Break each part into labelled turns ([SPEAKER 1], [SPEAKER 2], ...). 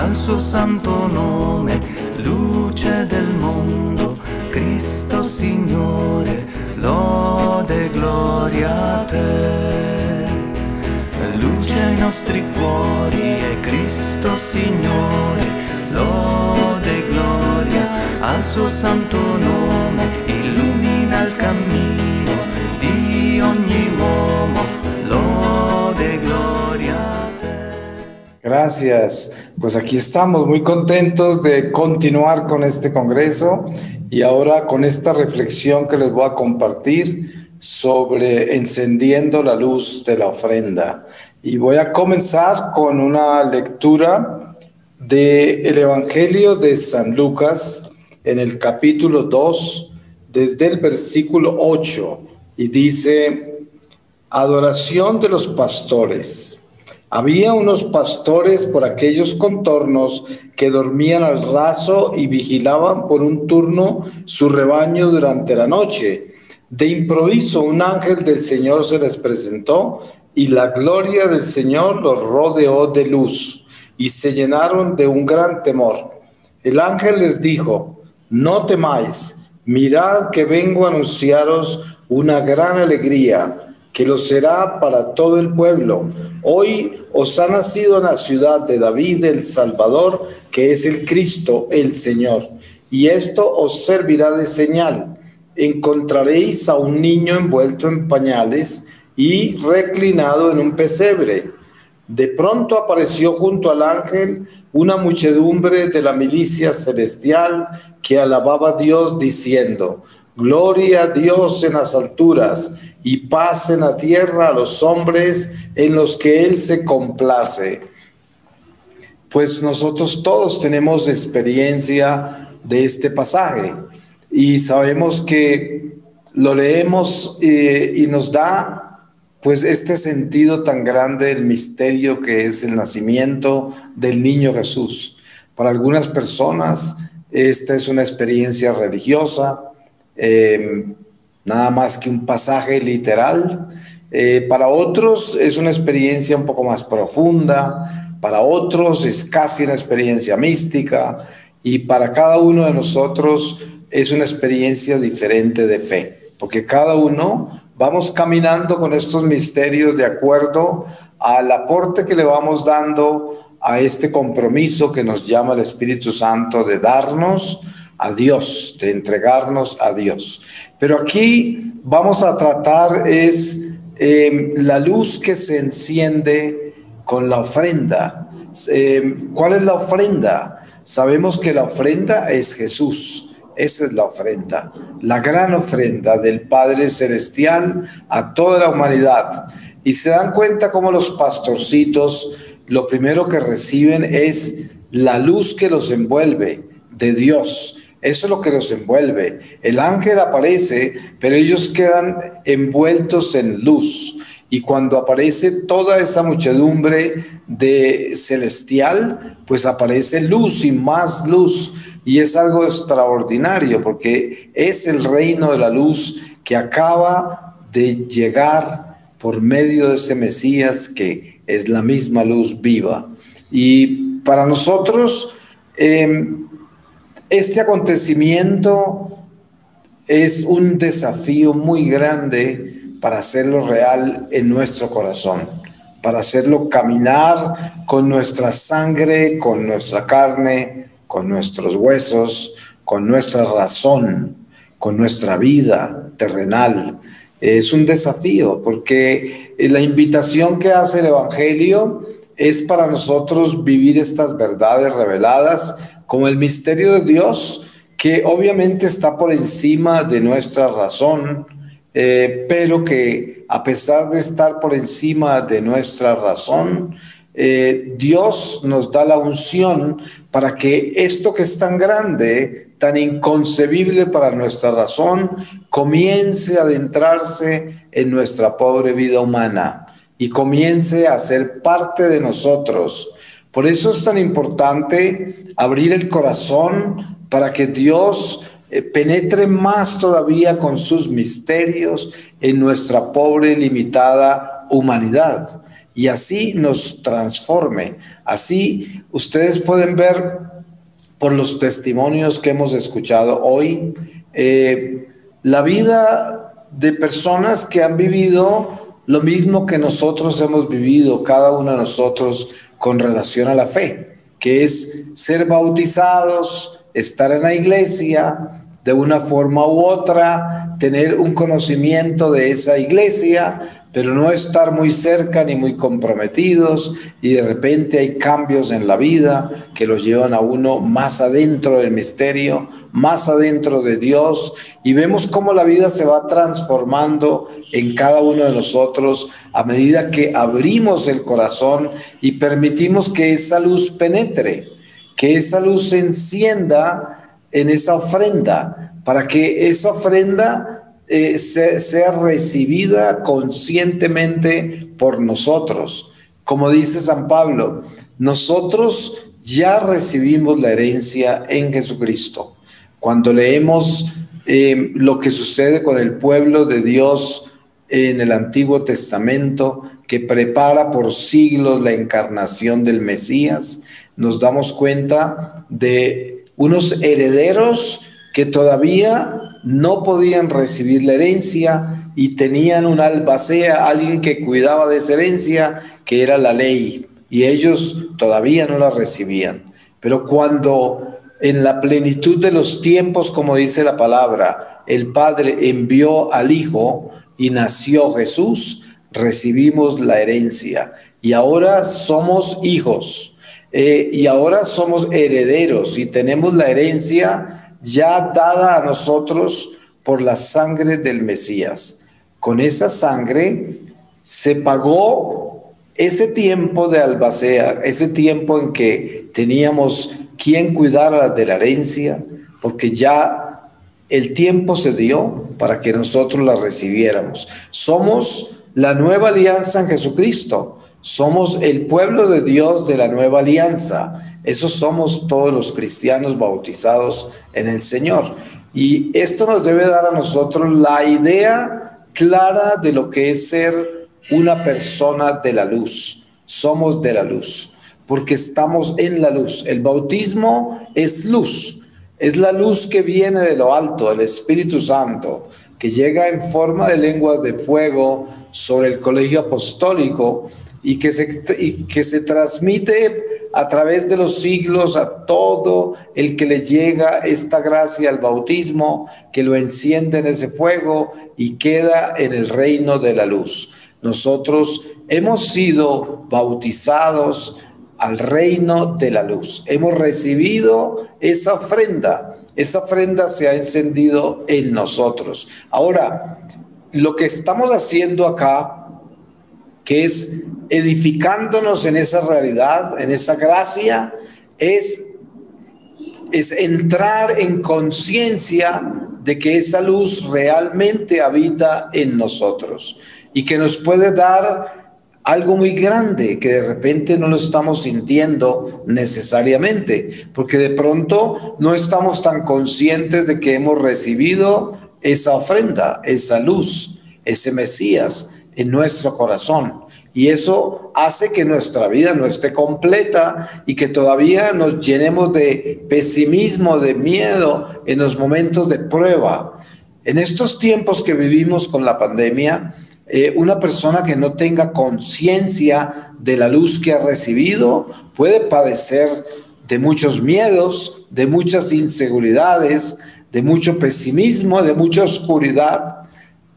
[SPEAKER 1] al suo santo nome, luce del mondo, Cristo Signore, lode e gloria a te. Luce ai nostri cuori è Cristo Signore, lode e gloria al suo santo nome, illumina il cammino di ogni uomo, lode e gloria a te.
[SPEAKER 2] Gracias. Pues aquí estamos muy contentos de continuar con este congreso y ahora con esta reflexión que les voy a compartir sobre encendiendo la luz de la ofrenda. Y voy a comenzar con una lectura del Evangelio de San Lucas en el capítulo 2, desde el versículo 8, y dice: adoración de los pastores. Había unos pastores por aquellos contornos que dormían al raso y vigilaban por un turno su rebaño durante la noche. De improviso un ángel del Señor se les presentó y la gloria del Señor los rodeó de luz y se llenaron de un gran temor. El ángel les dijo: no temáis, mirad que vengo a anunciaros una gran alegría, que lo será para todo el pueblo. Hoy os ha nacido en la ciudad de David el Salvador, que es el Cristo, el Señor. Y esto os servirá de señal: encontraréis a un niño envuelto en pañales y reclinado en un pesebre. De pronto apareció junto al ángel una muchedumbre de la milicia celestial que alababa a Dios diciendo: gloria a Dios en las alturas y paz en la tierra a los hombres en los que Él se complace. Pues nosotros todos tenemos experiencia de este pasaje y sabemos que lo leemos y nos da pues este sentido tan grande del misterio que es el nacimiento del niño Jesús. Para algunas personas esta es una experiencia religiosa, nada más que un pasaje literal. Para otros es una experiencia un poco más profunda, para otros es casi una experiencia mística, y para cada uno de nosotros es una experiencia diferente de fe, porque cada uno vamos caminando con estos misterios de acuerdo al aporte que le vamos dando a este compromiso que nos llama el Espíritu Santo de darnos a Dios, de entregarnos a Dios. Pero aquí vamos a tratar la luz que se enciende con la ofrenda. ¿Cuál es la ofrenda? Sabemos que la ofrenda es Jesús. Esa es la ofrenda, la gran ofrenda del Padre Celestial a toda la humanidad. Y se dan cuenta cómo los pastorcitos lo primero que reciben es la luz que los envuelve de Dios. Eso es lo que los envuelve. El ángel aparece, pero ellos quedan envueltos en luz. Y cuando aparece toda esa muchedumbre de celestial, pues aparece luz y más luz. Y es algo extraordinario porque es el reino de la luz que acaba de llegar por medio de ese Mesías que es la misma luz viva. Y para nosotros este acontecimiento es un desafío muy grande para hacerlo real en nuestro corazón, para hacerlo caminar con nuestra sangre, con nuestra carne, con nuestros huesos, con nuestra razón, con nuestra vida terrenal. Es un desafío porque la invitación que hace el Evangelio es para nosotros vivir estas verdades reveladas como el misterio de Dios, que obviamente está por encima de nuestra razón, pero que a pesar de estar por encima de nuestra razón, Dios nos da la unción para que esto que es tan grande, tan inconcebible para nuestra razón, comience a adentrarse en nuestra pobre vida humana y comience a ser parte de nosotros. Por eso es tan importante abrir el corazón para que Dios penetre más todavía con sus misterios en nuestra pobre, limitada humanidad. y así nos transforme. Así ustedes pueden ver por los testimonios que hemos escuchado hoy, la vida de personas que han vivido lo mismo que nosotros hemos vivido, cada uno de nosotros, con relación a la fe, que es ser bautizados, estar en la iglesia de una forma u otra, tener un conocimiento de esa iglesia, pero no estar muy cerca ni muy comprometidos, y de repente hay cambios en la vida que los llevan a uno más adentro del misterio, más adentro de Dios, y vemos cómo la vida se va transformando en cada uno de nosotros a medida que abrimos el corazón y permitimos que esa luz penetre, que esa luz se encienda en esa ofrenda, para que esa ofrenda sea recibida conscientemente por nosotros. Como dice San Pablo, nosotros ya recibimos la herencia en Jesucristo. Cuando leemos lo que sucede con el pueblo de Dios en el Antiguo Testamento, que prepara por siglos la encarnación del Mesías, nos damos cuenta de unos herederos que todavía no podían recibir la herencia y tenían un albacea, alguien que cuidaba de esa herencia, que era la ley, y ellos todavía no la recibían. Pero cuando en la plenitud de los tiempos, como dice la palabra, el Padre envió al Hijo y nació Jesús, recibimos la herencia y ahora somos hijos, y ahora somos herederos y tenemos la herencia ya dada a nosotros por la sangre del Mesías. Con esa sangre se pagó ese tiempo de albacea, ese tiempo en que teníamos quien cuidara de la herencia, porque ya el tiempo se dio para que nosotros la recibiéramos. Somos la nueva alianza en Jesucristo. Somos el pueblo de Dios de la nueva alianza. Esos somos todos los cristianos bautizados en el Señor. Y esto nos debe dar a nosotros la idea clara de lo que es ser una persona de la luz. Somos de la luz, porque estamos en la luz. El bautismo es luz. Es la luz que viene de lo alto, el Espíritu Santo, que llega en forma de lenguas de fuego sobre el colegio apostólico, y que se transmite a través de los siglos a todo el que le llega esta gracia al bautismo, que lo enciende en ese fuego y queda en el reino de la luz. Nosotros hemos sido bautizados al reino de la luz. Hemos recibido esa ofrenda. Esa ofrenda se ha encendido en nosotros. Ahora, lo que estamos haciendo acá, que es edificándonos en esa realidad, en esa gracia, es entrar en conciencia de que esa luz realmente habita en nosotros y que nos puede dar algo muy grande que de repente no lo estamos sintiendo necesariamente, porque de pronto no estamos tan conscientes de que hemos recibido esa ofrenda, esa luz, ese Mesías en nuestro corazón. Y eso hace que nuestra vida no esté completa y que todavía nos llenemos de pesimismo, de miedo en los momentos de prueba. En estos tiempos que vivimos con la pandemia, una persona que no tenga conciencia de la luz que ha recibido puede padecer de muchos miedos, de muchas inseguridades, de mucho pesimismo, de mucha oscuridad.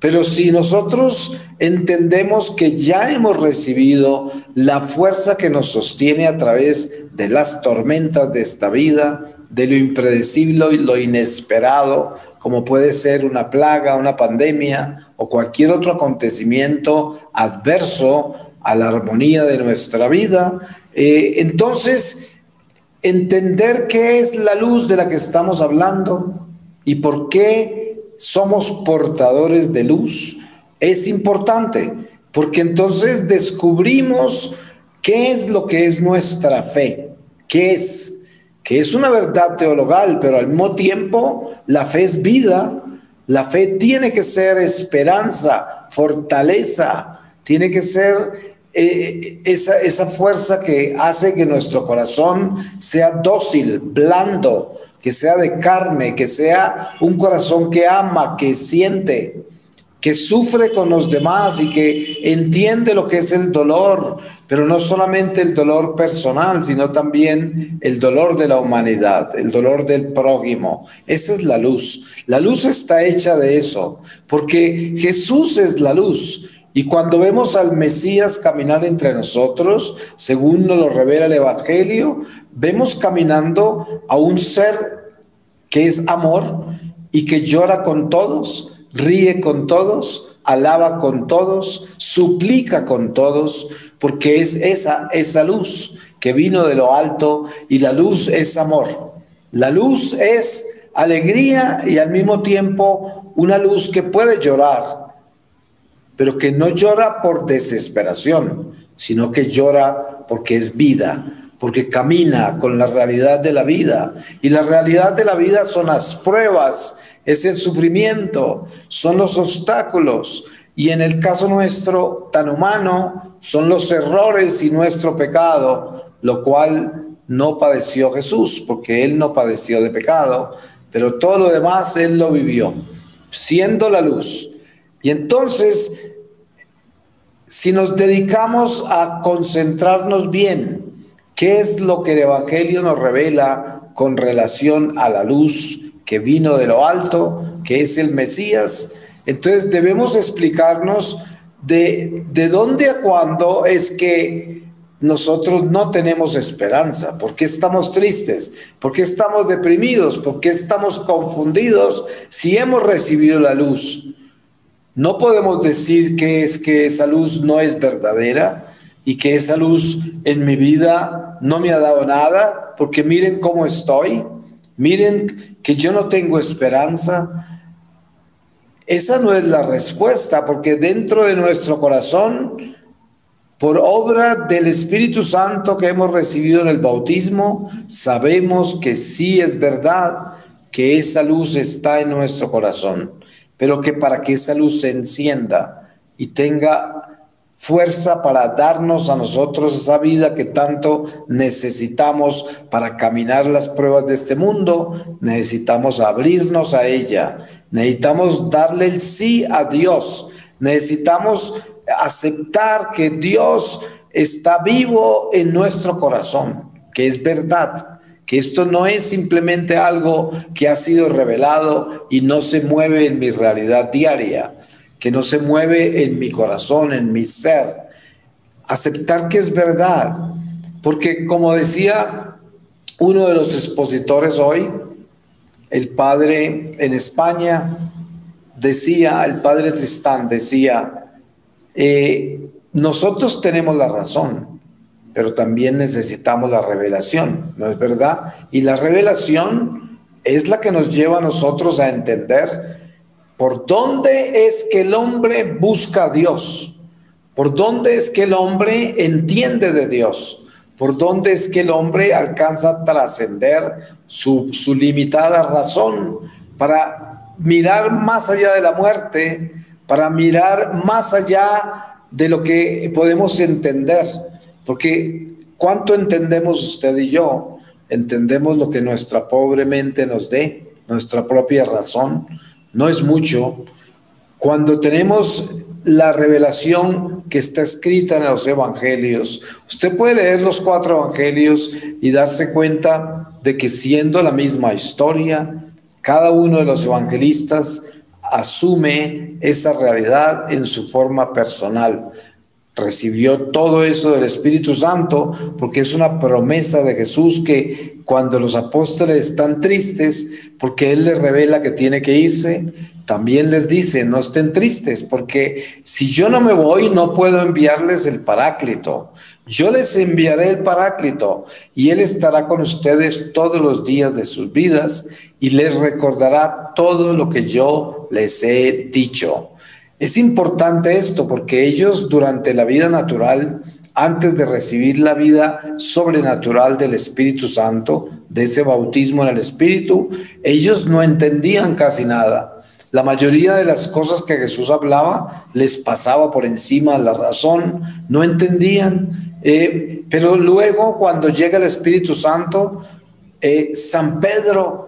[SPEAKER 2] Pero si nosotros entendemos que ya hemos recibido la fuerza que nos sostiene a través de las tormentas de esta vida, de lo impredecible y lo inesperado, como puede ser una plaga, una pandemia o cualquier otro acontecimiento adverso a la armonía de nuestra vida, entonces entender qué es la luz de la que estamos hablando y por qué somos portadores de luz es importante, porque entonces descubrimos qué es lo que es nuestra fe, que es una verdad teologal, pero al mismo tiempo la fe es vida, la fe tiene que ser esperanza, fortaleza, tiene que ser esa fuerza que hace que nuestro corazón sea dócil, blando, que sea de carne, que sea un corazón que ama, que siente, que sufre con los demás y que entiende lo que es el dolor, pero no solamente el dolor personal, sino también el dolor de la humanidad, el dolor del prójimo. Esa es la luz. La luz está hecha de eso, porque Jesús es la luz. Y cuando vemos al Mesías caminar entre nosotros, según nos lo revela el Evangelio, vemos caminando a un ser que es amor y que llora con todos, ríe con todos, alaba con todos, suplica con todos, porque es esa luz que vino de lo alto, y la luz es amor. La luz es alegría y al mismo tiempo una luz que puede llorar, pero que no llora por desesperación, sino que llora porque es vida, porque camina con la realidad de la vida. Y la realidad de la vida son las pruebas, es el sufrimiento, son los obstáculos. Y en el caso nuestro, tan humano, son los errores y nuestro pecado, lo cual no padeció Jesús, porque Él no padeció de pecado, pero todo lo demás Él lo vivió, siendo la luz. Y entonces, si nos dedicamos a concentrarnos bien, ¿qué es lo que el Evangelio nos revela con relación a la luz que vino de lo alto, que es el Mesías? Entonces debemos explicarnos de dónde a cuándo es que nosotros no tenemos esperanza. ¿Por qué estamos tristes? ¿Por qué estamos deprimidos? ¿Por qué estamos confundidos si hemos recibido la luz? No podemos decir que es que esa luz no es verdadera y que esa luz en mi vida no me ha dado nada, porque miren cómo estoy, miren que yo no tengo esperanza. Esa no es la respuesta, porque dentro de nuestro corazón, por obra del Espíritu Santo que hemos recibido en el bautismo, sabemos que sí es verdad que esa luz está en nuestro corazón, pero que para que esa luz se encienda y tenga fuerza para darnos a nosotros esa vida que tanto necesitamos para caminar las pruebas de este mundo, necesitamos abrirnos a ella, necesitamos darle el sí a Dios, necesitamos aceptar que Dios está vivo en nuestro corazón, que es verdad, que esto no es simplemente algo que ha sido revelado y no se mueve en mi realidad diaria, que no se mueve en mi corazón, en mi ser. Aceptar que es verdad, porque como decía uno de los expositores hoy, el padre en España decía, el padre Tristán decía, nosotros tenemos la razón, pero también necesitamos la revelación, ¿no es verdad? Y la revelación es la que nos lleva a nosotros a entender por dónde es que el hombre busca a Dios, por dónde es que el hombre entiende de Dios, por dónde es que el hombre alcanza a trascender su limitada razón para mirar más allá de la muerte, para mirar más allá de lo que podemos entender. Porque ¿cuánto entendemos usted y yo? Entendemos lo que nuestra pobre mente nos dé, nuestra propia razón. No es mucho. Cuando tenemos la revelación que está escrita en los evangelios, usted puede leer los 4 evangelios y darse cuenta de que siendo la misma historia, cada uno de los evangelistas asume esa realidad en su forma personal. Recibió todo eso del Espíritu Santo porque es una promesa de Jesús, que cuando los apóstoles están tristes porque Él les revela que tiene que irse, también les dice, no estén tristes, porque si yo no me voy no puedo enviarles el Paráclito. Yo les enviaré el Paráclito y Él estará con ustedes todos los días de sus vidas y les recordará todo lo que yo les he dicho. Es importante esto porque ellos durante la vida natural, antes de recibir la vida sobrenatural del Espíritu Santo, de ese bautismo en el Espíritu, ellos no entendían casi nada. La mayoría de las cosas que Jesús hablaba les pasaba por encima de la razón, no entendían. Pero luego, cuando llega el Espíritu Santo, San Pedro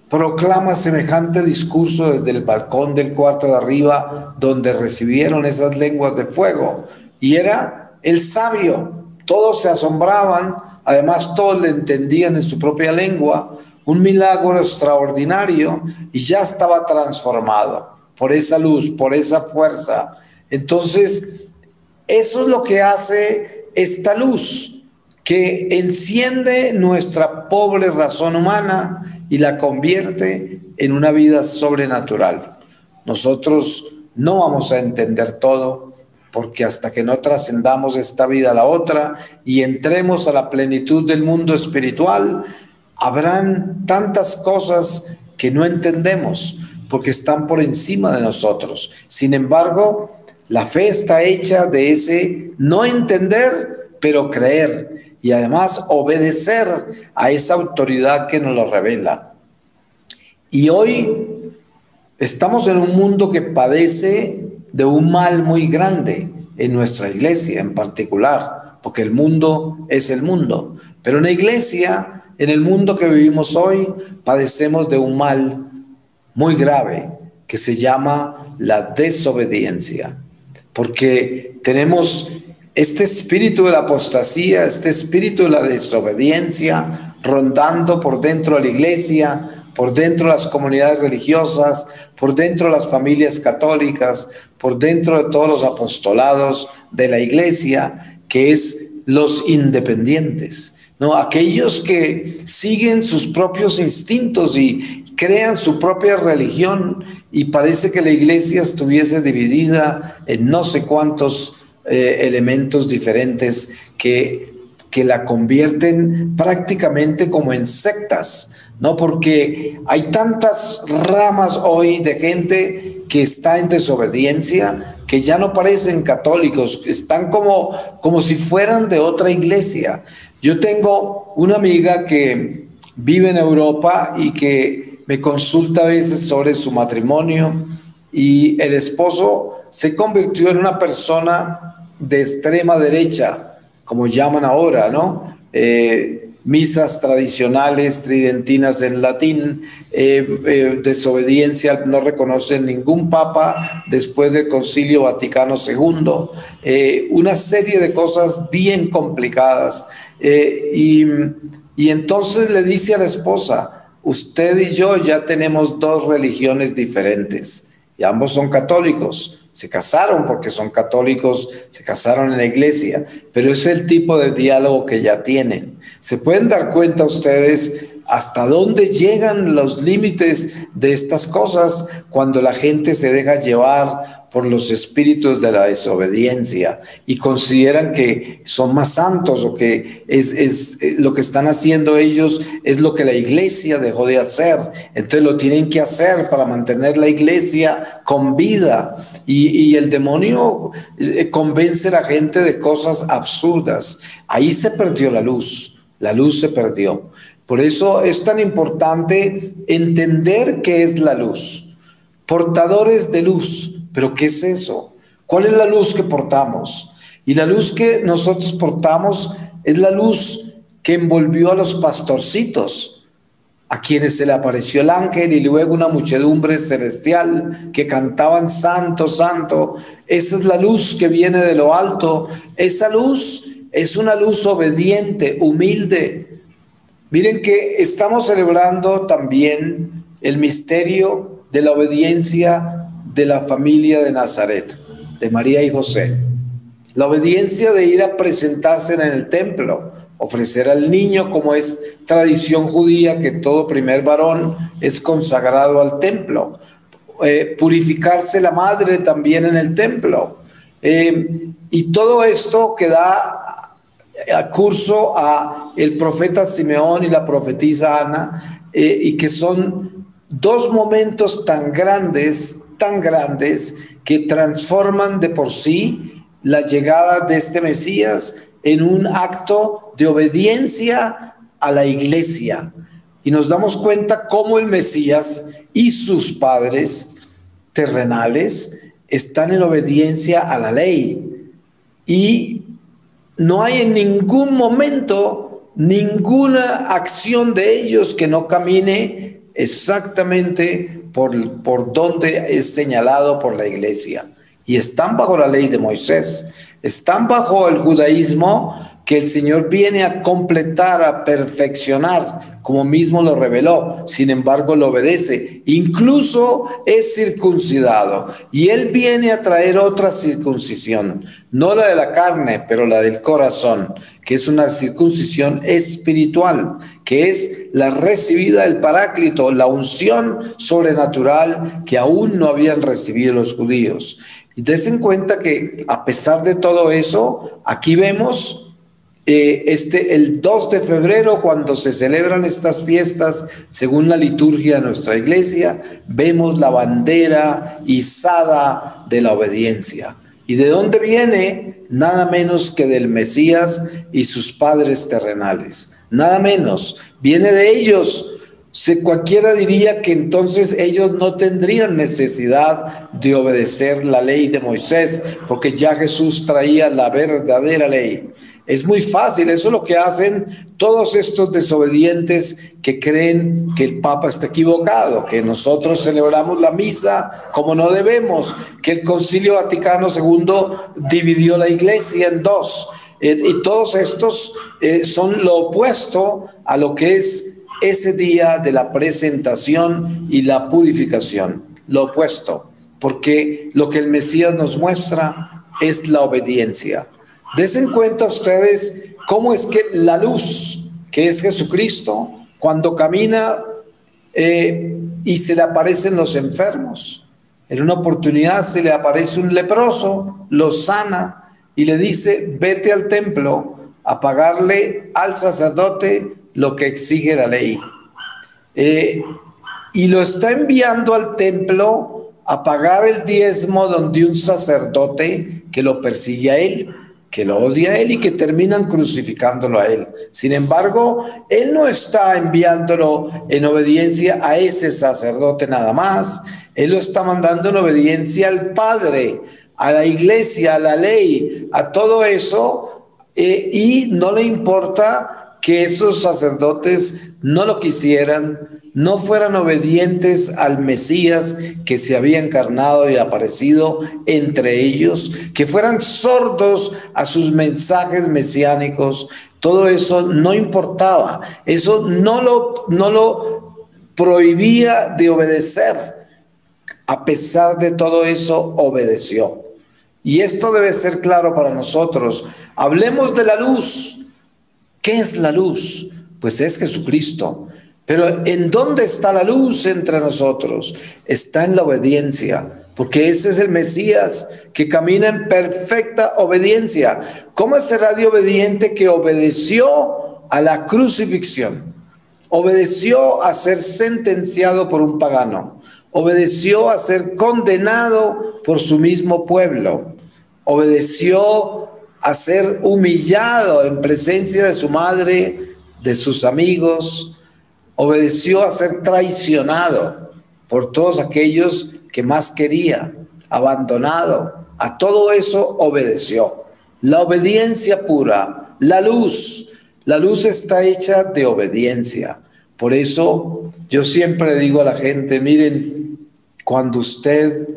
[SPEAKER 2] proclama semejante discurso desde el balcón del cuarto de arriba, donde recibieron esas lenguas de fuego, y era el sabio. Todos se asombraban, además todos le entendían en su propia lengua, un milagro extraordinario, y ya estaba transformado por esa luz, por esa fuerza. Entonces, eso es lo que hace esta luz, que enciende nuestra pobre razón humana y la convierte en una vida sobrenatural. Nosotros no vamos a entender todo, porque hasta que no trascendamos esta vida a la otra y entremos a la plenitud del mundo espiritual, habrán tantas cosas que no entendemos, porque están por encima de nosotros. Sin embargo, la fe está hecha de ese no entender, pero creer, y además obedecer a esa autoridad que nos lo revela. Y hoy estamos en un mundo que padece de un mal muy grande, en nuestra iglesia en particular, porque el mundo es el mundo. Pero en la iglesia, en el mundo que vivimos hoy, padecemos de un mal muy grave que se llama la desobediencia, porque tenemos este espíritu de la apostasía, este espíritu de la desobediencia rondando por dentro de la iglesia, por dentro de las comunidades religiosas, por dentro de las familias católicas, por dentro de todos los apostolados de la iglesia, que es los independientes, ¿no? Aquellos que siguen sus propios instintos y crean su propia religión, y parece que la iglesia estuviese dividida en no sé cuántos elementos diferentes que la convierten prácticamente como en sectas, ¿no? Porque hay tantas ramas hoy de gente que está en desobediencia, que ya no parecen católicos, están como si fueran de otra iglesia. Yo tengo una amiga que vive en Europa y que me consulta a veces sobre su matrimonio, y el esposo se convirtió en una persona de extrema derecha, como llaman ahora, ¿no? Misas tradicionales tridentinas en latín, desobediencia, no reconocen ningún papa después del Concilio Vaticano II, una serie de cosas bien complicadas. Y entonces le dice a la esposa: usted y yo ya tenemos dos religiones diferentes, y ambos son católicos. Se casaron porque son católicos, se casaron en la iglesia, pero es el tipo de diálogo que ya tienen. ¿Se pueden dar cuenta ustedes hasta dónde llegan los límites de estas cosas cuando la gente se deja llevar por los espíritus de la desobediencia y consideran que son más santos, o que es lo que están haciendo ellos es lo que la iglesia dejó de hacer? Entonces lo tienen que hacer para mantener la iglesia con vida, y el demonio convence a la gente de cosas absurdas. Ahí se perdió la luz se perdió. Por eso es tan importante entender qué es la luz. Portadores de luz. ¿Pero qué es eso? ¿Cuál es la luz que portamos? Y la luz que nosotros portamos es la luz que envolvió a los pastorcitos, a quienes se le apareció el ángel y luego una muchedumbre celestial que cantaban santo, santo. Esa es la luz que viene de lo alto. Esa luz es una luz obediente, humilde. Miren que estamos celebrando también el misterio de la obediencia de la familia de Nazaret, de María y José. La obediencia de ir a presentarse en el templo, ofrecer al niño, como es tradición judía, que todo primer varón es consagrado al templo. Purificarse la madre también en el templo. Y todo esto que da a curso a el profeta Simeón y la profetisa Ana, y que son dos momentos tan grandes, que transforman de por sí la llegada de este Mesías en un acto de obediencia a la iglesia. Y nos damos cuenta cómo el Mesías y sus padres terrenales están en obediencia a la ley y no hay en ningún momento ninguna acción de ellos que no camine exactamente por donde es señalado por la iglesia. Y están bajo la ley de Moisés, están bajo el judaísmo que el Señor viene a completar, a perfeccionar, como mismo lo reveló. Sin embargo, lo obedece. Incluso es circuncidado. Y Él viene a traer otra circuncisión, no la de la carne, pero la del corazón, que es una circuncisión espiritual, que es la recibida del Paráclito, la unción sobrenatural que aún no habían recibido los judíos. Y den cuenta que a pesar de todo eso, aquí vemos el 2 de febrero, cuando se celebran estas fiestas, según la liturgia de nuestra iglesia, vemos la bandera izada de la obediencia. ¿Y de dónde viene? Nada menos que del Mesías y sus padres terrenales. Nada menos. Viene de ellos. Cualquiera diría que entonces ellos no tendrían necesidad de obedecer la ley de Moisés, porque ya Jesús traía la verdadera ley. Es muy fácil, eso es lo que hacen todos estos desobedientes que creen que el Papa está equivocado, que nosotros celebramos la misa como no debemos, que el Concilio Vaticano II dividió la iglesia en dos. Y todos estos son lo opuesto a lo que es ese día de la presentación y la purificación, lo opuesto, porque lo que el Mesías nos muestra es la obediencia. Desen cuenta ustedes cómo es que la luz, que es Jesucristo, cuando camina y se le aparecen los enfermos, en una oportunidad se le aparece un leproso, lo sana y le dice: vete al templo a pagarle al sacerdote lo que exige la ley. Y lo está enviando al templo a pagar el diezmo donde un sacerdote que lo persigue a él, que lo odia a él y que terminan crucificándolo a él. Sin embargo, él no está enviándolo en obediencia a ese sacerdote nada más, él lo está mandando en obediencia al Padre, a la iglesia, a la ley, a todo eso, y no le importa que esos sacerdotes no lo quisieran, no fueran obedientes al Mesías que se había encarnado y aparecido entre ellos, que fueran sordos a sus mensajes mesiánicos. Todo eso no importaba, eso no lo prohibía de obedecer. A pesar de todo eso, obedeció. Y esto debe ser claro para nosotros. Hablemos de la luz. ¿Qué es la luz? Pues es Jesucristo. Pero ¿en dónde está la luz entre nosotros? Está en la obediencia, porque ese es el Mesías que camina en perfecta obediencia. ¿Cómo será de obediente que obedeció a la crucifixión? Obedeció a ser sentenciado por un pagano. Obedeció a ser condenado por su mismo pueblo. Obedeció a ser humillado en presencia de su madre, de sus amigos. Obedeció a ser traicionado por todos aquellos que más quería, abandonado. A todo eso obedeció. La obediencia pura, la luz está hecha de obediencia. Por eso yo siempre digo a la gente: miren, cuando usted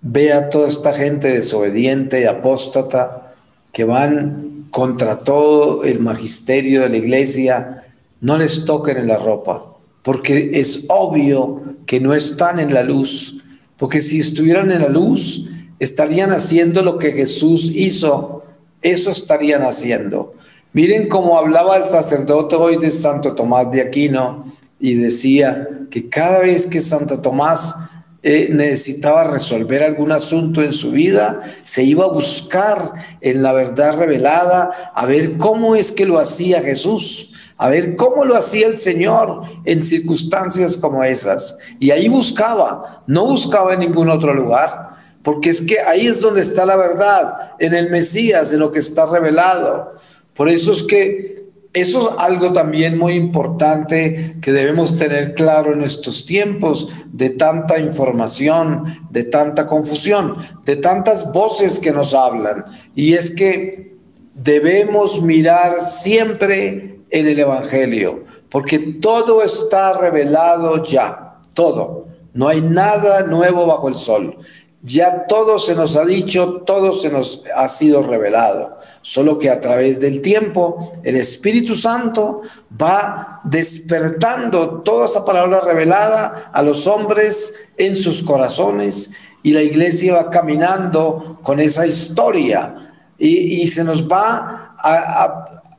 [SPEAKER 2] ve a toda esta gente desobediente y apóstata que van contra todo el magisterio de la iglesia, no les toquen en la ropa, porque es obvio que no están en la luz, porque si estuvieran en la luz, estarían haciendo lo que Jesús hizo, eso estarían haciendo. Miren cómo hablaba el sacerdote hoy de Santo Tomás de Aquino, y decía que cada vez que Santo Tomás necesitaba resolver algún asunto en su vida, se iba a buscar en la verdad revelada a ver cómo es que lo hacía Jesús, a ver cómo lo hacía el Señor en circunstancias como esas. Y ahí buscaba, no buscaba en ningún otro lugar, porque es que ahí es donde está la verdad, en el Mesías, en lo que está revelado. Por eso es que Eso es algo también muy importante que debemos tener claro en estos tiempos de tanta información, de tanta confusión, de tantas voces que nos hablan. Y es que debemos mirar siempre en el Evangelio, porque todo está revelado ya, todo. No hay nada nuevo bajo el sol. Ya todo se nos ha dicho, todo se nos ha sido revelado. Solo que a través del tiempo el Espíritu Santo va despertando toda esa palabra revelada a los hombres en sus corazones, y la iglesia va caminando con esa historia y se nos va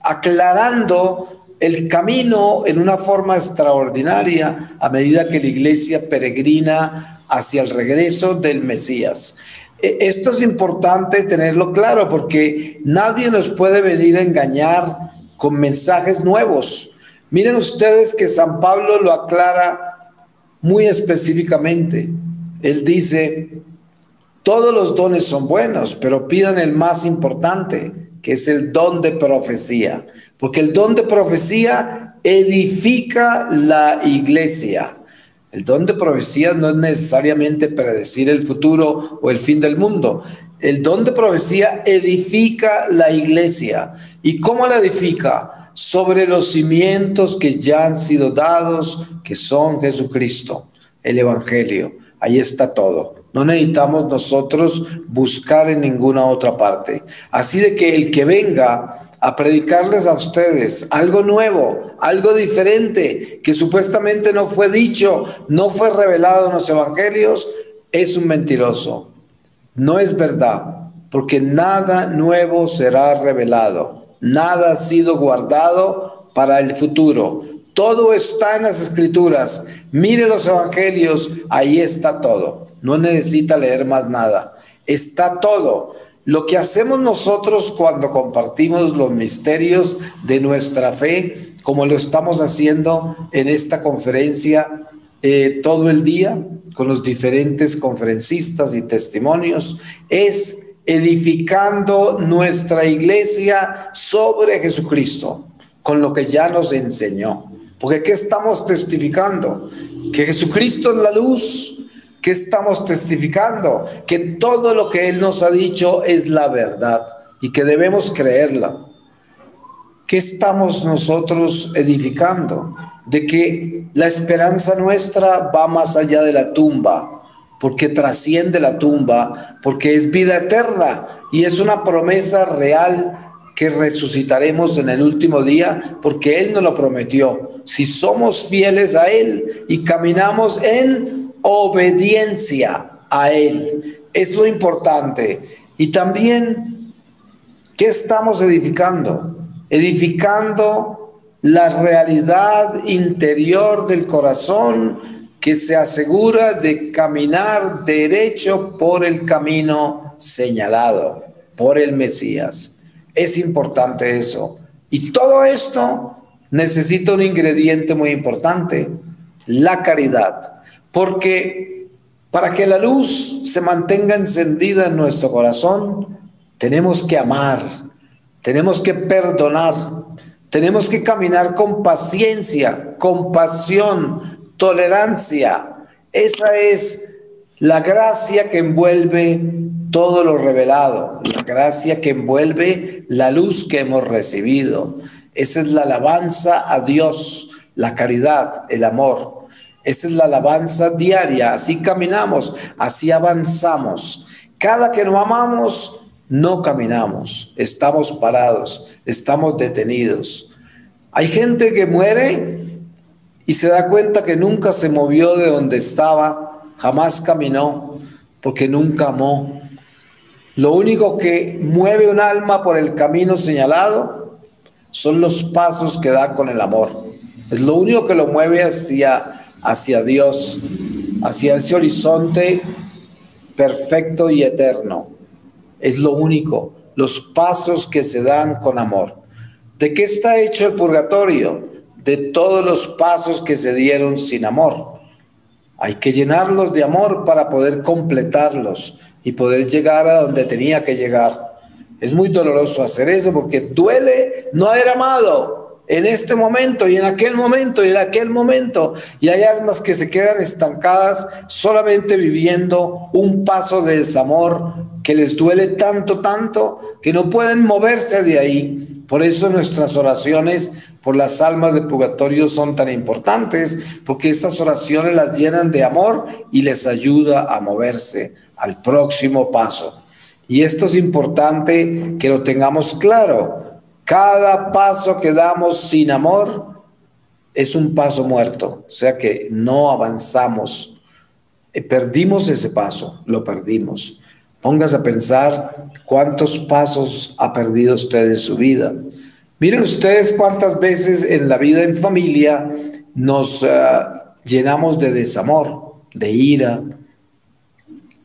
[SPEAKER 2] aclarando el camino en una forma extraordinaria a medida que la iglesia peregrina hacia el regreso del Mesías. Esto es importante tenerlo claro, porque nadie nos puede venir a engañar con mensajes nuevos. Miren ustedes que San Pablo lo aclara muy específicamente. Él dice: todos los dones son buenos, pero pidan el más importante, que es el don de profecía, porque el don de profecía edifica la iglesia. El don de profecía no es necesariamente predecir el futuro o el fin del mundo. El don de profecía edifica la iglesia. ¿Y cómo la edifica? Sobre los cimientos que ya han sido dados, que son Jesucristo, el Evangelio. Ahí está todo. No necesitamos nosotros buscar en ninguna otra parte. Así de que el que venga a predicarles a ustedes algo nuevo, algo diferente, que supuestamente no fue dicho, no fue revelado en los evangelios, es un mentiroso. No es verdad, porque nada nuevo será revelado, nada ha sido guardado para el futuro. Todo está en las Escrituras. Mire los evangelios, ahí está todo. No necesita leer más nada. Está todo. Lo que hacemos nosotros cuando compartimos los misterios de nuestra fe, como lo estamos haciendo en esta conferencia todo el día, con los diferentes conferencistas y testimonios, es edificando nuestra iglesia sobre Jesucristo, con lo que ya nos enseñó. Porque ¿qué estamos testificando? Que Jesucristo es la luz. ¿Qué estamos testificando? Que todo lo que Él nos ha dicho es la verdad y que debemos creerla. ¿Qué estamos nosotros edificando? De que la esperanza nuestra va más allá de la tumba, porque trasciende la tumba, porque es vida eterna y es una promesa real que resucitaremos en el último día, porque Él nos lo prometió. Si somos fieles a Él y caminamos en obediencia a Él, es lo importante. Y también, ¿qué estamos edificando? Edificando la realidad interior del corazón, que se asegura de caminar derecho por el camino señalado por el Mesías. Es importante eso. Y todo esto necesita un ingrediente muy importante: la caridad. Porque para que la luz se mantenga encendida en nuestro corazón, tenemos que amar, tenemos que perdonar, tenemos que caminar con paciencia, compasión, tolerancia. Esa es la gracia que envuelve todo lo revelado, la gracia que envuelve la luz que hemos recibido. Esa es la alabanza a Dios, la caridad, el amor. Esa es la alabanza diaria. Así caminamos, así avanzamos. Cada que no amamos, no caminamos, estamos parados, estamos detenidos. Hay gente que muere y se da cuenta que nunca se movió de donde estaba, jamás caminó, porque nunca amó. Lo único que mueve un alma por el camino señalado son los pasos que da con el amor. Es lo único que lo mueve hacia Dios, hacia ese horizonte perfecto y eterno. Es lo único, los pasos que se dan con amor. ¿De qué está hecho el purgatorio? De todos los pasos que se dieron sin amor. Hay que llenarlos de amor para poder completarlos y poder llegar a donde tenía que llegar. Es muy doloroso hacer eso porque duele no haber amado, en este momento y en aquel momento y en aquel momento. Y hay almas que se quedan estancadas solamente viviendo un paso de desamor que les duele tanto, tanto, que no pueden moverse de ahí. Por eso nuestras oraciones por las almas de purgatorio son tan importantes, porque estas oraciones las llenan de amor y les ayuda a moverse al próximo paso. Y esto es importante que lo tengamos claro. Cada paso que damos sin amor es un paso muerto, o sea que no avanzamos. Perdimos ese paso, lo perdimos. Póngase a pensar cuántos pasos ha perdido usted en su vida. Miren ustedes cuántas veces en la vida en familia nos llenamos de desamor, de ira,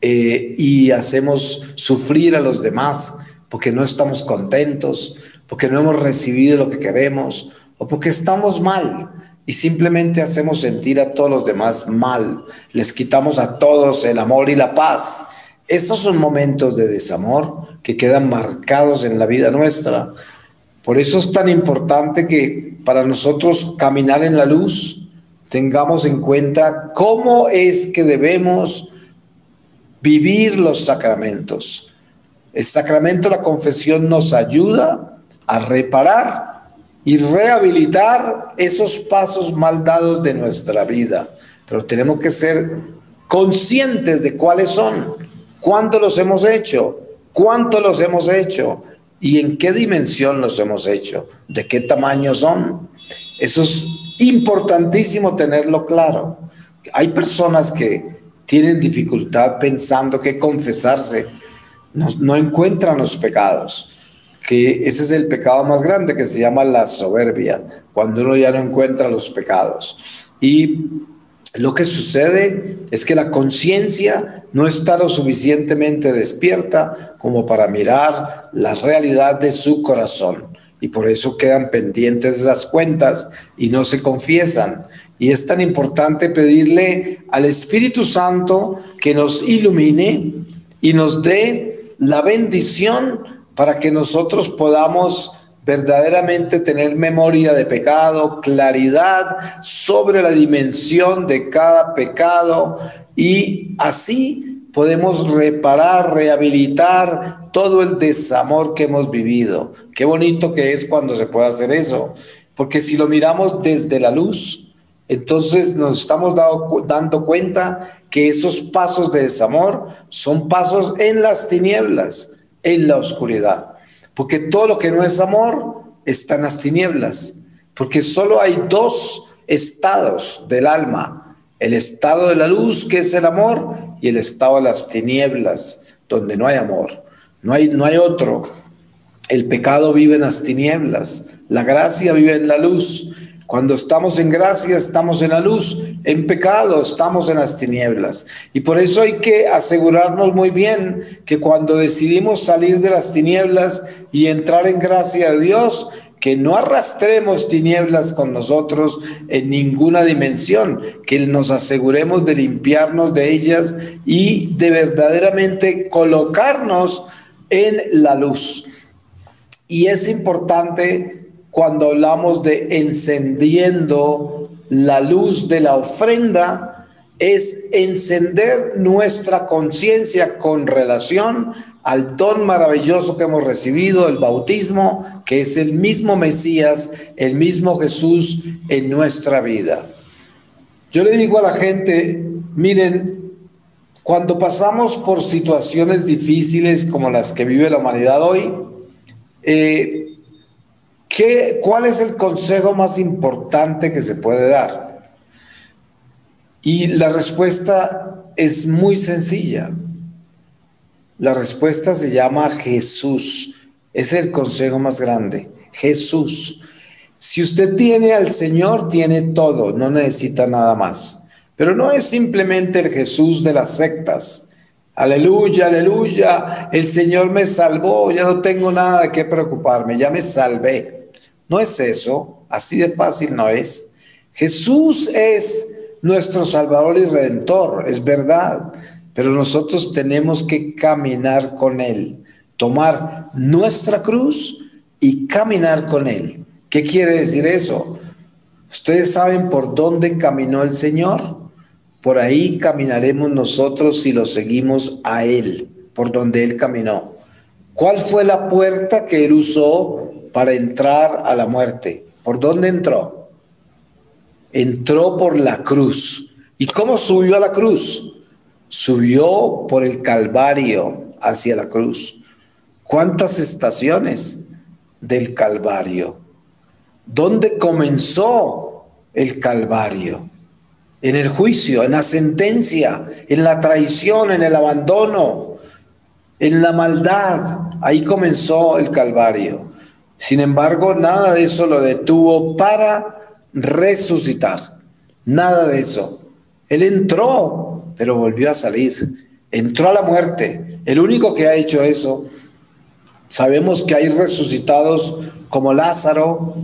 [SPEAKER 2] y hacemos sufrir a los demás porque no estamos contentos, porque no hemos recibido lo que queremos o porque estamos mal y simplemente hacemos sentir a todos los demás mal, les quitamos a todos el amor y la paz. Estos son momentos de desamor que quedan marcados en la vida nuestra. Por eso es tan importante que para nosotros caminar en la luz tengamos en cuenta cómo es que debemos vivir los sacramentos. El sacramento de la confesión nos ayuda a reparar y rehabilitar esos pasos mal dados de nuestra vida. Pero tenemos que ser conscientes de cuáles son, cuánto los hemos hecho, cuánto los hemos hecho y en qué dimensión los hemos hecho, de qué tamaño son. Eso es importantísimo tenerlo claro. Hay personas que tienen dificultad pensando que confesarse, no encuentran los pecados, que ese es el pecado más grande que se llama la soberbia, cuando uno ya no encuentra los pecados. Y lo que sucede es que la conciencia no está lo suficientemente despierta como para mirar la realidad de su corazón. Y por eso quedan pendientes esas cuentas y no se confiesan. Y es tan importante pedirle al Espíritu Santo que nos ilumine y nos dé la bendición para que nosotros podamos verdaderamente tener memoria de pecado, claridad sobre la dimensión de cada pecado y así podemos reparar, rehabilitar todo el desamor que hemos vivido. Qué bonito que es cuando se puede hacer eso, porque si lo miramos desde la luz, entonces nos estamos dando cuenta que esos pasos de desamor son pasos en las tinieblas, en la oscuridad. Porque todo lo que no es amor está en las tinieblas. Porque solo hay dos estados del alma. El estado de la luz, que es el amor, y el estado de las tinieblas, donde no hay amor. No hay otro. El pecado vive en las tinieblas. La gracia vive en la luz. Cuando estamos en gracia, estamos en la luz. En pecado, estamos en las tinieblas. Y por eso hay que asegurarnos muy bien que cuando decidimos salir de las tinieblas y entrar en gracia de Dios, que no arrastremos tinieblas con nosotros en ninguna dimensión, que nos aseguremos de limpiarnos de ellas y de verdaderamente colocarnos en la luz. Y es importante cuando hablamos de encendiendo la luz de la ofrenda, es encender nuestra conciencia con relación al don maravilloso que hemos recibido, el bautismo, que es el mismo Mesías, el mismo Jesús en nuestra vida. Yo le digo a la gente, miren, cuando pasamos por situaciones difíciles como las que vive la humanidad hoy, ¿cuál es el consejo más importante que se puede dar? Y la respuesta es muy sencilla. La respuesta se llama Jesús. Es el consejo más grande. Jesús. Si usted tiene al Señor, tiene todo, no necesita nada más. Pero no es simplemente el Jesús de las sectas. Aleluya, aleluya, el Señor me salvó, ya no tengo nada de qué preocuparme, ya me salvé. No es eso, así de fácil no es. Jesús es nuestro Salvador y Redentor, es verdad, pero nosotros tenemos que caminar con Él, tomar nuestra cruz y caminar con Él. ¿Qué quiere decir eso? Ustedes saben por dónde caminó el Señor. Por ahí caminaremos nosotros si lo seguimos a Él, por donde Él caminó. ¿Cuál fue la puerta que Él usó para entrar a la muerte? ¿Por dónde entró? Entró por la cruz. ¿Y cómo subió a la cruz? Subió por el Calvario hacia la cruz. ¿Cuántas estaciones del Calvario? ¿Dónde comenzó el Calvario? En el juicio, en la sentencia, en la traición, en el abandono, en la maldad. Ahí comenzó el Calvario. Sin embargo, nada de eso lo detuvo para resucitar. Nada de eso. Él entró, pero volvió a salir. Entró a la muerte. El único que ha hecho eso. Sabemos que hay resucitados como Lázaro,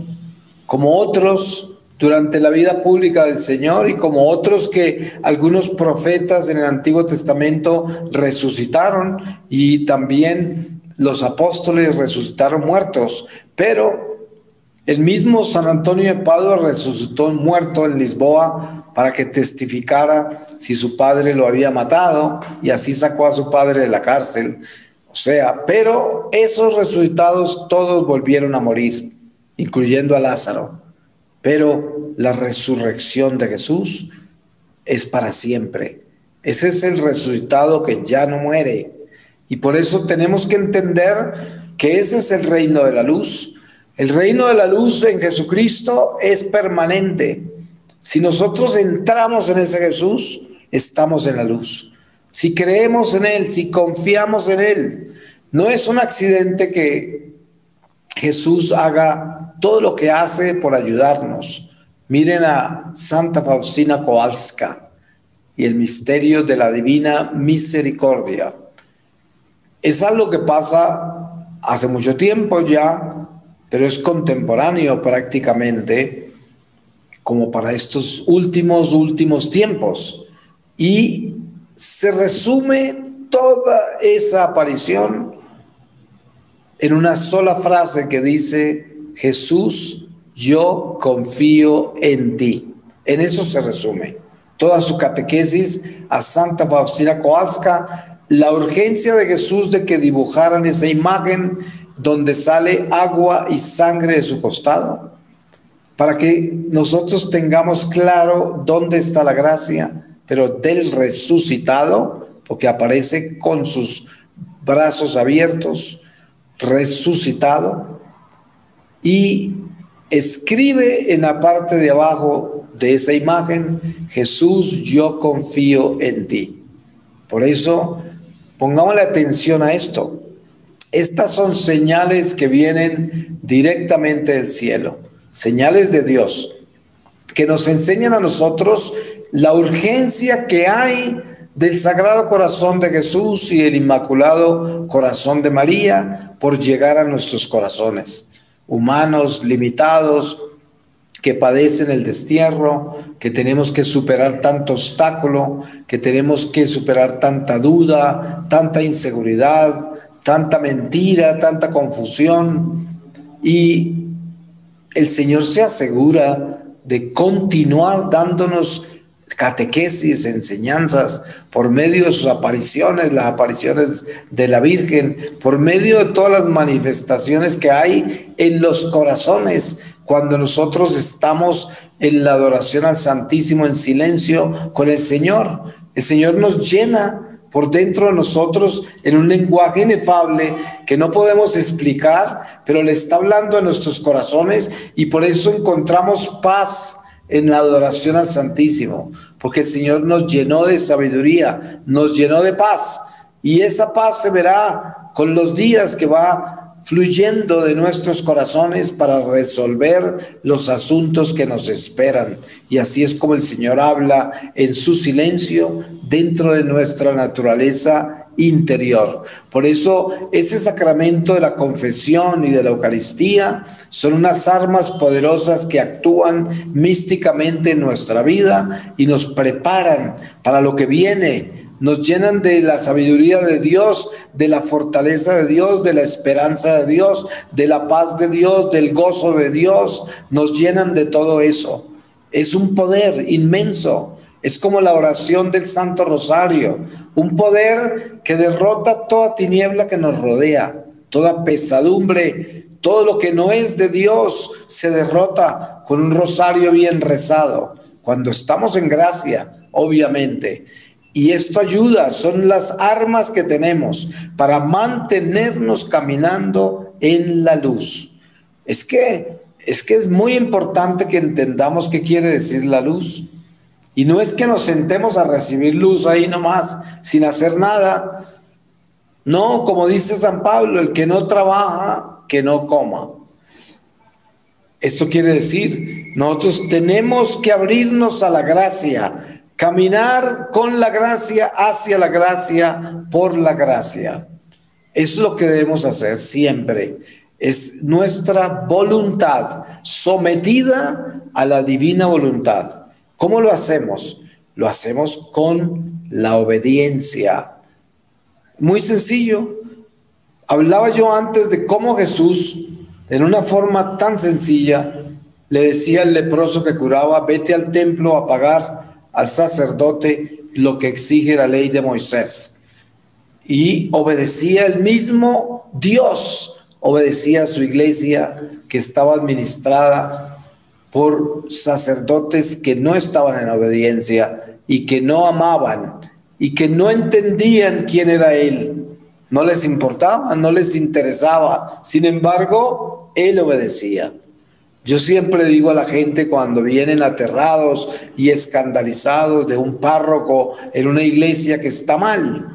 [SPEAKER 2] como otros durante la vida pública del Señor, y como otros que algunos profetas en el Antiguo Testamento resucitaron, y también los apóstoles resucitaron muertos. Pero el mismo San Antonio de Padua resucitó muerto en Lisboa para que testificara si su padre lo había matado, y así sacó a su padre de la cárcel. O sea, pero esos resucitados todos volvieron a morir, incluyendo a Lázaro. Pero la resurrección de Jesús es para siempre. Ese es el resucitado que ya no muere. Y por eso tenemos que entender que ese es el reino de la luz. El reino de la luz en Jesucristo es permanente. Si nosotros entramos en ese Jesús, estamos en la luz. Si creemos en Él, si confiamos en Él, no es un accidente que Jesús haga todo lo que hace por ayudarnos. Miren a Santa Faustina Kowalska y el misterio de la divina misericordia. Es algo que pasa hace mucho tiempo ya, pero es contemporáneo prácticamente, como para estos últimos tiempos. Y se resume toda esa aparición en una sola frase que dice: Jesús, yo confío en ti. En eso se resume toda su catequesis a Santa Faustina Kowalska, la urgencia de Jesús de que dibujaran esa imagen donde sale agua y sangre de su costado, para que nosotros tengamos claro dónde está la gracia, pero del resucitado, porque aparece con sus brazos abiertos, resucitado, y escribe en la parte de abajo de esa imagen: Jesús, yo confío en ti. Por eso, pongámosle atención a esto. Estas son señales que vienen directamente del cielo, señales de Dios, que nos enseñan a nosotros la urgencia que hay del Sagrado Corazón de Jesús y del Inmaculado Corazón de María por llegar a nuestros corazones, humanos limitados, que padecen el destierro, que tenemos que superar tanto obstáculo, que tenemos que superar tanta duda, tanta inseguridad, tanta mentira, tanta confusión. Y el Señor se asegura de continuar dándonos catequesis, enseñanzas, por medio de sus apariciones, las apariciones de la Virgen, por medio de todas las manifestaciones que hay en los corazones, cuando nosotros estamos en la adoración al Santísimo en silencio con el Señor. El Señor nos llena por dentro de nosotros en un lenguaje inefable que no podemos explicar, pero le está hablando a nuestros corazones, y por eso encontramos paz en la adoración al Santísimo, porque el Señor nos llenó de sabiduría, nos llenó de paz, y esa paz se verá con los días que va fluyendo de nuestros corazones para resolver los asuntos que nos esperan. Y así es como el Señor habla en su silencio dentro de nuestra naturaleza interior. Por eso ese sacramento de la confesión y de la Eucaristía son unas armas poderosas que actúan místicamente en nuestra vida y nos preparan para lo que viene, nos llenan de la sabiduría de Dios, de la fortaleza de Dios, de la esperanza de Dios, de la paz de Dios, del gozo de Dios, nos llenan de todo eso. Es un poder inmenso, es como la oración del Santo Rosario, un poder que derrota toda tiniebla que nos rodea, toda pesadumbre, todo lo que no es de Dios se derrota con un rosario bien rezado, cuando estamos en gracia, obviamente. Y esto ayuda, son las armas que tenemos para mantenernos caminando en la luz. Es que es muy importante que entendamos qué quiere decir la luz. Y no es que nos sentemos a recibir luz ahí nomás, sin hacer nada. No, como dice San Pablo, el que no trabaja, que no coma. Esto quiere decir, nosotros tenemos que abrirnos a la gracia, caminar con la gracia, hacia la gracia, por la gracia. Eso es lo que debemos hacer siempre. Es nuestra voluntad sometida a la divina voluntad. ¿Cómo lo hacemos? Lo hacemos con la obediencia. Muy sencillo. Hablaba yo antes de cómo Jesús, en una forma tan sencilla, le decía al leproso que curaba: vete al templo a pagar al sacerdote lo que exige la ley de Moisés. Y obedecía el mismo Dios, obedecía a su iglesia que estaba administrada por sacerdotes que no estaban en obediencia y que no amaban y que no entendían quién era Él. No les importaba, no les interesaba. Sin embargo, Él obedecía. Yo siempre digo a la gente cuando vienen aterrados y escandalizados de un párroco en una iglesia que está mal.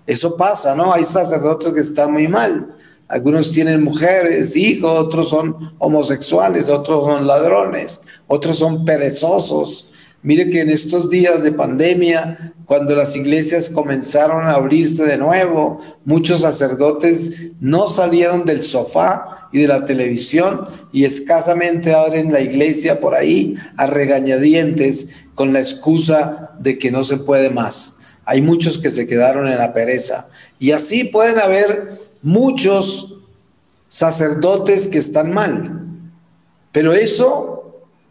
[SPEAKER 2] Eso pasa, ¿no? Hay sacerdotes que están muy mal. Algunos tienen mujeres, hijos, otros son homosexuales, otros son ladrones, otros son perezosos. Mire que en estos días de pandemia, cuando las iglesias comenzaron a abrirse de nuevo, muchos sacerdotes no salieron del sofá y de la televisión y escasamente abren la iglesia por ahí a regañadientes con la excusa de que no se puede más. Hay muchos que se quedaron en la pereza. Y así pueden haber muchos sacerdotes que están mal. Pero eso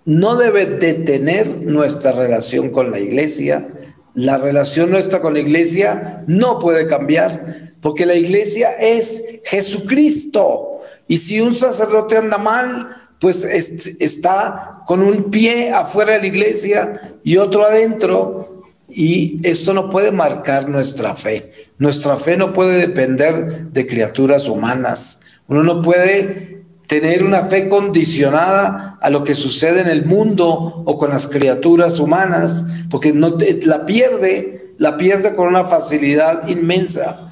[SPEAKER 2] no debe detener nuestra relación con la iglesia. La relación nuestra con la iglesia no puede cambiar, porque la iglesia es Jesucristo. Y si un sacerdote anda mal, pues está con un pie afuera de la iglesia y otro adentro, y esto no puede marcar nuestra fe. Nuestra fe no puede depender de criaturas humanas. Uno no puede tener una fe condicionada a lo que sucede en el mundo o con las criaturas humanas, porque la pierde con una facilidad inmensa.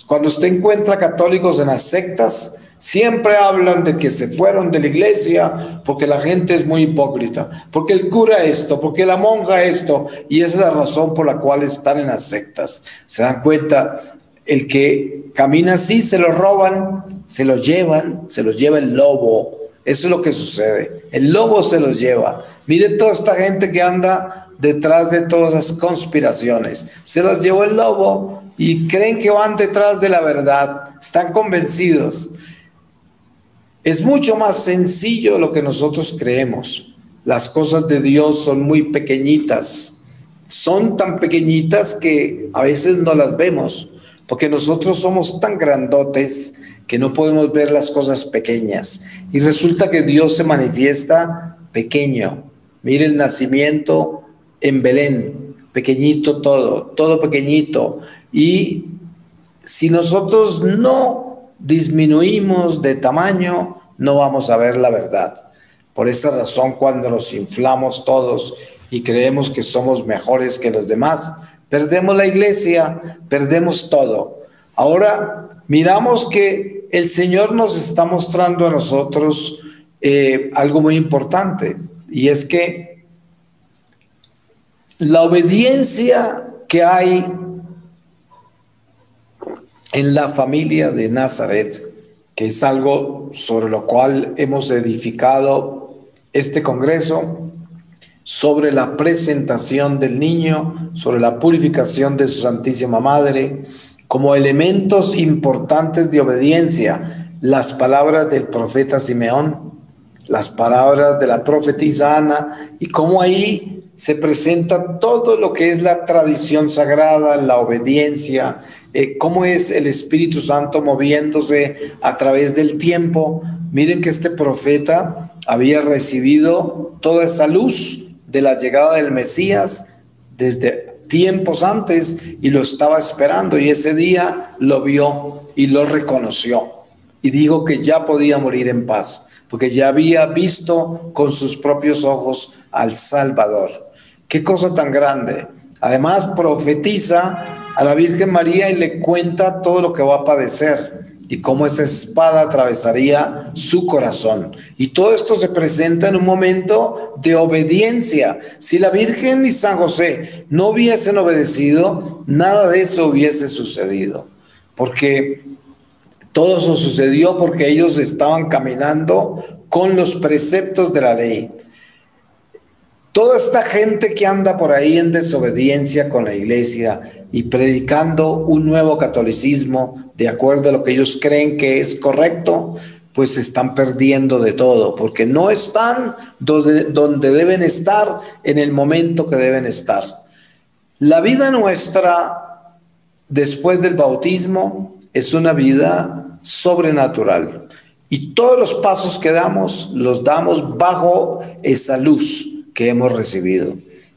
[SPEAKER 2] Cuando usted encuentra católicos en las sectas, siempre hablan de que se fueron de la iglesia porque la gente es muy hipócrita, porque el cura esto, porque la monja esto, y esa es la razón por la cual están en las sectas. Se dan cuenta, el que camina así se lo roban, se lo lleva el lobo. Eso es lo que sucede. El lobo se los lleva. Mire toda esta gente que anda detrás de todas esas conspiraciones. Se las llevó el lobo y creen que van detrás de la verdad. Están convencidos. Es mucho más sencillo de lo que nosotros creemos. Las cosas de Dios son muy pequeñitas. Son tan pequeñitas que a veces no las vemos, porque nosotros somos tan grandotes que no podemos ver las cosas pequeñas. Y resulta que Dios se manifiesta pequeño. Mire el nacimiento en Belén, pequeñito todo pequeñito. Y si nosotros no disminuimos de tamaño, no vamos a ver la verdad. Por esa razón, cuando nos inflamos todos y creemos que somos mejores que los demás, perdemos la iglesia, perdemos todo. Ahora miramos que el Señor nos está mostrando a nosotros algo muy importante, y es que la obediencia que hay en la familia de Nazaret, que es algo sobre lo cual hemos edificado este congreso, sobre la presentación del niño, sobre la purificación de su Santísima Madre, como elementos importantes de obediencia, las palabras del profeta Simeón, las palabras de la profetisa Ana, y cómo ahí se presenta todo lo que es la tradición sagrada, la obediencia, cómo es el Espíritu Santo moviéndose a través del tiempo. Miren que este profeta había recibido toda esa luz de la llegada del Mesías desde tiempos antes y lo estaba esperando, y ese día lo vio y lo reconoció y dijo que ya podía morir en paz porque ya había visto con sus propios ojos al Salvador. Qué cosa tan grande. Además profetiza a la Virgen María y le cuenta todo lo que va a padecer y cómo esa espada atravesaría su corazón. Y todo esto se presenta en un momento de obediencia. Si la Virgen y San José no hubiesen obedecido, nada de eso hubiese sucedido. Porque todo eso sucedió porque ellos estaban caminando con los preceptos de la ley. Toda esta gente que anda por ahí en desobediencia con la iglesia y predicando un nuevo catolicismo de acuerdo a lo que ellos creen que es correcto, pues se están perdiendo de todo, porque no están donde deben estar en el momento que deben estar. La vida nuestra después del bautismo es una vida sobrenatural y todos los pasos que damos los damos bajo esa luz que hemos recibido.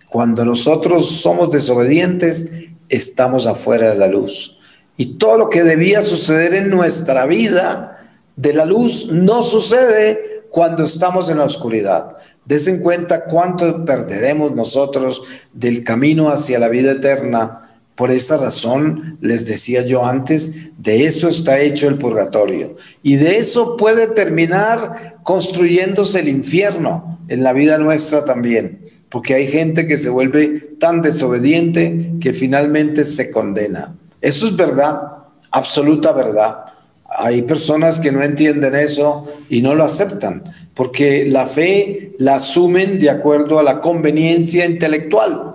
[SPEAKER 2] Cuando nosotros somos desobedientes, estamos afuera de la luz. Y todo lo que debía suceder en nuestra vida de la luz no sucede cuando estamos en la oscuridad. Desen cuenta cuánto perderemos nosotros del camino hacia la vida eterna. Por esa razón, les decía yo antes, de eso está hecho el purgatorio. Y de eso puede terminar construyéndose el infierno en la vida nuestra también. Porque hay gente que se vuelve tan desobediente que finalmente se condena. Eso es verdad, absoluta verdad. Hay personas que no entienden eso y no lo aceptan, porque la fe la asumen de acuerdo a la conveniencia intelectual,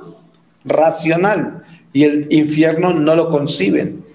[SPEAKER 2] racional, y el infierno no lo conciben.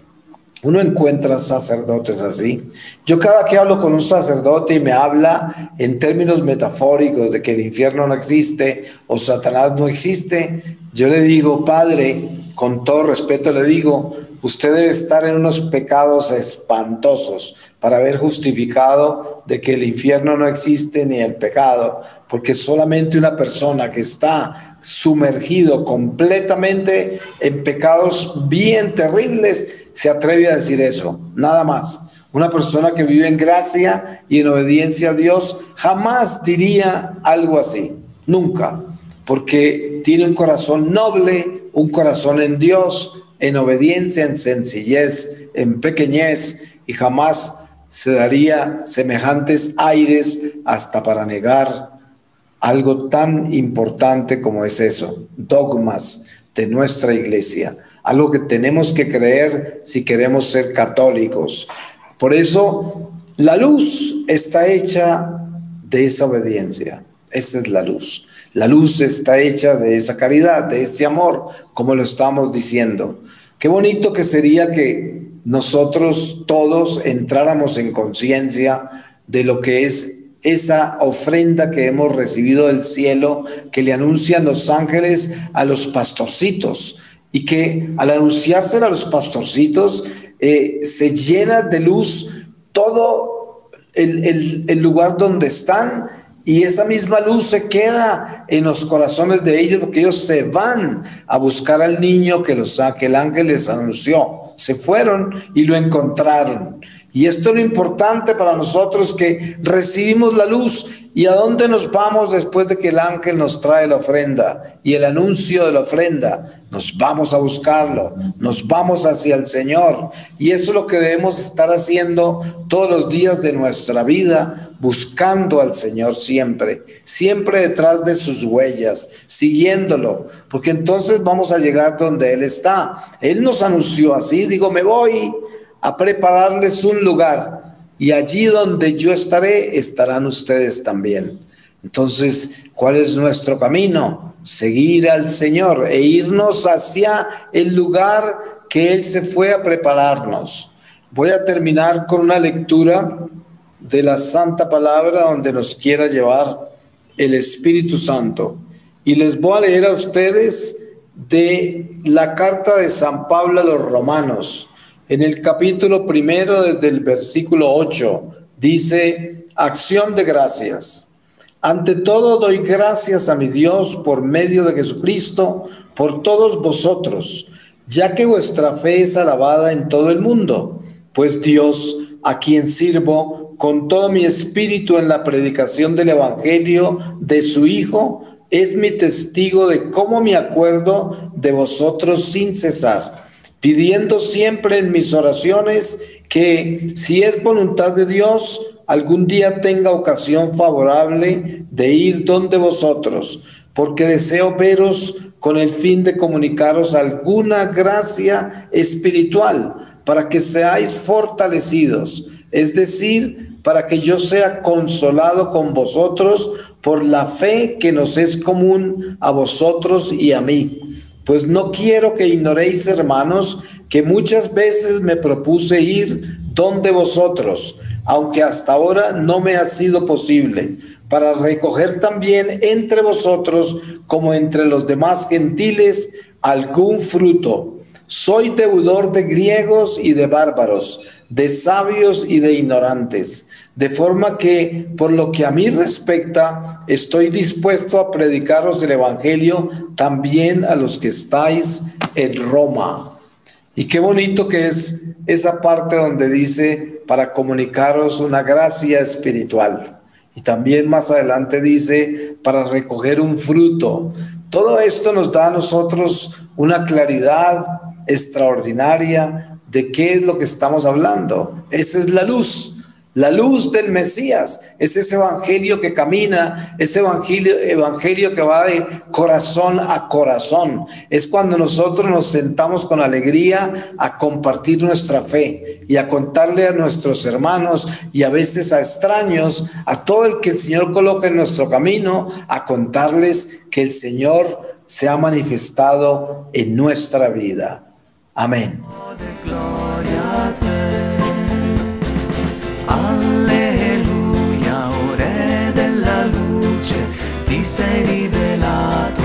[SPEAKER 2] Uno encuentra sacerdotes así. Yo cada que hablo con un sacerdote y me habla en términos metafóricos de que el infierno no existe o Satanás no existe, yo le digo, padre, con todo respeto le digo, usted debe estar en unos pecados espantosos para haber justificado de que el infierno no existe ni el pecado, porque solamente una persona que está sumergido completamente en pecados bien terribles se atreve a decir eso, nada más. Una persona que vive en gracia y en obediencia a Dios jamás diría algo así, nunca, porque tiene un corazón noble, un corazón en Dios, en obediencia, en sencillez, en pequeñez, y jamás se daría semejantes aires hasta para negar algo tan importante como es eso, dogmas de nuestra iglesia, algo que tenemos que creer si queremos ser católicos. Por eso la luz está hecha de esa obediencia, esa es la luz. La luz está hecha de esa caridad, de ese amor, como lo estamos diciendo. Qué bonito que sería que nosotros todos entráramos en conciencia de lo que es esa ofrenda que hemos recibido del cielo, que le anuncian los ángeles a los pastorcitos, y que al anunciársela a los pastorcitos se llena de luz todo el lugar donde están, y esa misma luz se queda en los corazones de ellos, porque ellos se van a buscar al niño que el ángel les anunció. Se fueron y lo encontraron. Y esto es lo importante para nosotros, que recibimos la luz. ¿Y a dónde nos vamos después de que el ángel nos trae la ofrenda y el anuncio de la ofrenda? Nos vamos a buscarlo, nos vamos hacia el Señor. Y eso es lo que debemos estar haciendo todos los días de nuestra vida, buscando al Señor siempre, siempre detrás de sus huellas, siguiéndolo, porque entonces vamos a llegar donde Él está. Él nos anunció así, digo, me voy a prepararles un lugar, y allí donde yo estaré, estarán ustedes también. Entonces, ¿cuál es nuestro camino? Seguir al Señor e irnos hacia el lugar que Él se fue a prepararnos. Voy a terminar con una lectura de la Santa Palabra donde nos quiera llevar el Espíritu Santo. Y les voy a leer a ustedes de la carta de San Pablo a los Romanos. En el capítulo 1, desde el versículo 8, dice: acción de gracias. Ante todo doy gracias a mi Dios por medio de Jesucristo, por todos vosotros, ya que vuestra fe es alabada en todo el mundo, pues Dios, a quien sirvo con todo mi espíritu en la predicación del Evangelio de su Hijo, es mi testigo de cómo me acuerdo de vosotros sin cesar, pidiendo siempre en mis oraciones que, si es voluntad de Dios, algún día tenga ocasión favorable de ir donde vosotros, porque deseo veros con el fin de comunicaros alguna gracia espiritual, para que seáis fortalecidos, es decir, para que yo sea consolado con vosotros por la fe que nos es común a vosotros y a mí. Pues no quiero que ignoréis, hermanos, que muchas veces me propuse ir donde vosotros, aunque hasta ahora no me ha sido posible, para recoger también entre vosotros, como entre los demás gentiles, algún fruto. Soy deudor de griegos y de bárbaros, de sabios y de ignorantes, de forma que, por lo que a mí respecta, estoy dispuesto a predicaros el Evangelio también a los que estáis en Roma. Y qué bonito que es esa parte donde dice para comunicaros una gracia espiritual. Y también más adelante dice para recoger un fruto. Todo esto nos da a nosotros una claridad extraordinaria de qué es lo que estamos hablando. Esa es la luz del Mesías, es ese evangelio que camina, ese evangelio que va de corazón a corazón. Es cuando nosotros nos sentamos con alegría a compartir nuestra fe y a contarle a nuestros hermanos y a veces a extraños, a todo el que el Señor coloca en nuestro camino, a contarles que el Señor se ha manifestado en nuestra vida. Amén.
[SPEAKER 1] Alleluia, o Re della luce, ti sei rivelato